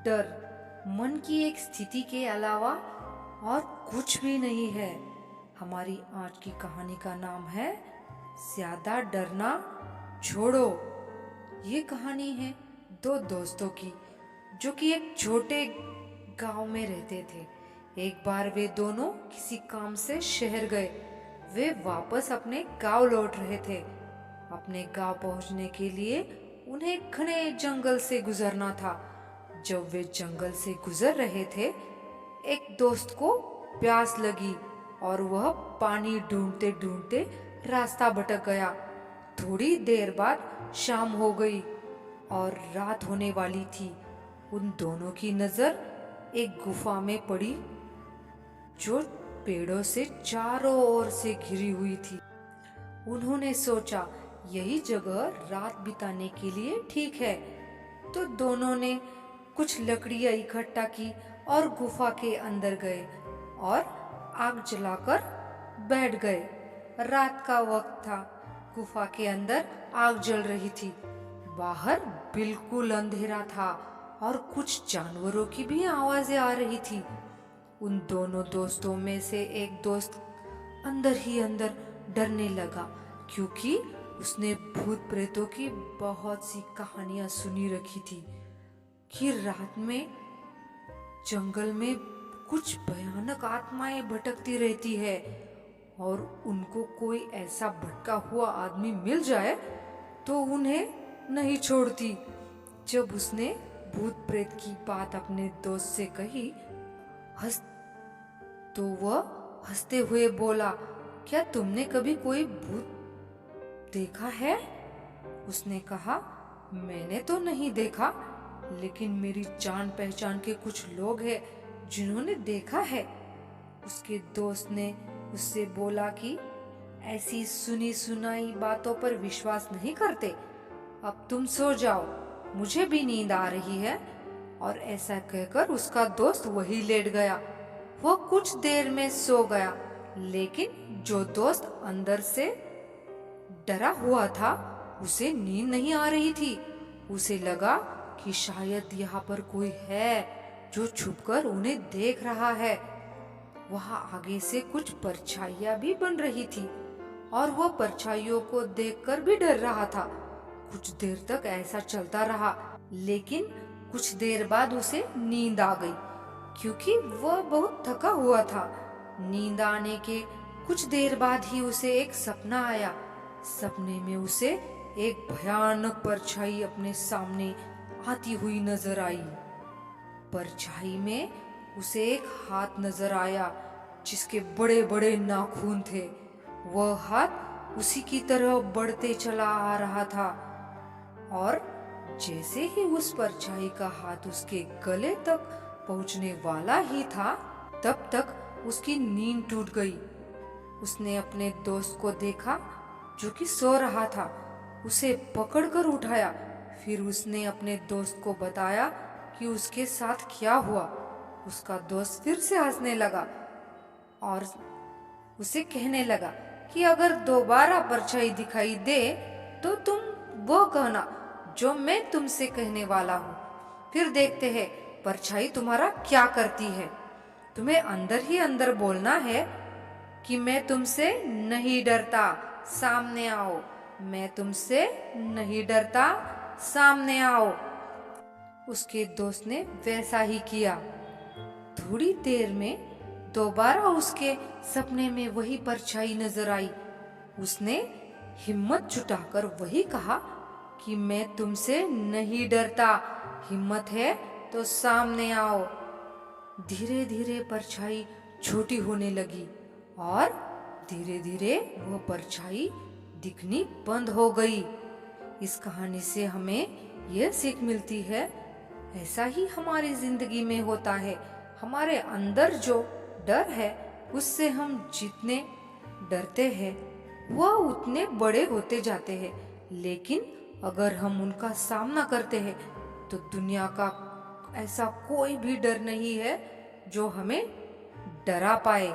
डर मन की एक स्थिति के अलावा और कुछ भी नहीं है। हमारी आज की कहानी का नाम है ज्यादा डरना छोड़ो। ये कहानी है दो दोस्तों की जो कि एक छोटे गांव में रहते थे। एक बार वे दोनों किसी काम से शहर गए। वे वापस अपने गांव लौट रहे थे। अपने गांव पहुंचने के लिए उन्हें घने जंगल से गुजरना था। जब वे जंगल से गुजर रहे थे, एक दोस्त को प्यास लगी और वह पानी ढूंढते ढूंढते रास्ता भटक गया। थोड़ी देर बाद शाम हो गई और रात होने वाली थी। उन दोनों की नजर एक गुफा में पड़ी जो पेड़ों से चारों ओर से घिरी हुई थी। उन्होंने सोचा यही जगह रात बिताने के लिए ठीक है। तो दोनों ने कुछ लकड़ियां इकट्ठा की और गुफा के अंदर गए और आग जलाकर बैठ गए। रात का वक्त था। गुफा के अंदर आग जल रही थी। बाहर बिल्कुल अंधेरा था और कुछ जानवरों की भी आवाजें आ रही थी। उन दोनों दोस्तों में से एक दोस्त अंदर ही अंदर डरने लगा, क्योंकि उसने भूत प्रेतों की बहुत सी कहानियां सुनी रखी थी कि रात में जंगल में कुछ भयानक आत्माएं भटकती रहती है और उनको कोई ऐसा भटका हुआ आदमी मिल जाए तो उन्हें नहीं छोड़ती। जब उसने भूत प्रेत की बात अपने दोस्त से कही तो वह हंसते हुए बोला, क्या तुमने कभी कोई भूत देखा है? उसने कहा, मैंने तो नहीं देखा, लेकिन मेरी जान पहचान के कुछ लोग हैं जिन्होंने देखा है। उसके दोस्त ने उससे बोला कि ऐसी सुनी सुनाई बातों पर विश्वास नहीं करते। अब तुम सो जाओ, मुझे भी नींद आ रही है। और ऐसा कहकर उसका दोस्त वही लेट गया। वह कुछ देर में सो गया, लेकिन जो दोस्त अंदर से डरा हुआ था उसे नींद नहीं आ रही थी। उसे लगा कि शायद यहाँ पर कोई है जो छुपकर उन्हें देख रहा है। वहाँ आगे से कुछ परछाइयाँ भी बन रही थी और वह परछाइयों को देखकर भी डर रहा था। कुछ देर तक ऐसा चलता रहा, लेकिन कुछ देर बाद उसे नींद आ गई, क्योंकि वह बहुत थका हुआ था। नींद आने के कुछ देर बाद ही उसे एक सपना आया। सपने में उसे एक भयानक परछाई अपने सामने आती हुई नजर आई। परछाई में उसे एक हाथ नजर आया जिसके बड़े बड़े नाखून थे। वह हाथ उसी की तरह बढ़ते चला आ रहा था और जैसे ही उस परछाई का हाथ उसके गले तक पहुंचने वाला ही था, तब तक उसकी नींद टूट गई। उसने अपने दोस्त को देखा जो कि सो रहा था। उसे पकड़कर उठाया। फिर उसने अपने दोस्त को बताया कि उसके साथ क्या हुआ। उसका दोस्त फिर से हंसने लगा और उसे कहने लगा कि अगर दोबारा परछाई दिखाई दे तो तुम वो कहना जो मैं तुमसे कहने वाला हूँ। फिर देखते हैं परछाई तुम्हारा क्या करती है। तुम्हें अंदर ही अंदर बोलना है कि मैं तुमसे नहीं डरता, सामने आओ। मैं तुमसे नहीं डरता, सामने आओ। उसके दोस्त ने वैसा ही किया। थोड़ी देर में दोबारा उसके सपने में वही परछाई नजर आई। उसने हिम्मत जुटाकर वही कहा कि मैं तुमसे नहीं डरता, हिम्मत है तो सामने आओ। धीरे धीरे परछाई छोटी होने लगी और धीरे धीरे वह परछाई दिखनी बंद हो गई। इस कहानी से हमें यह सीख मिलती है, ऐसा ही हमारी जिंदगी में होता है। हमारे अंदर जो डर है उससे हम जितने डरते हैं वह उतने बड़े होते जाते हैं। लेकिन अगर हम उनका सामना करते हैं तो दुनिया का ऐसा कोई भी डर नहीं है जो हमें डरा पाए।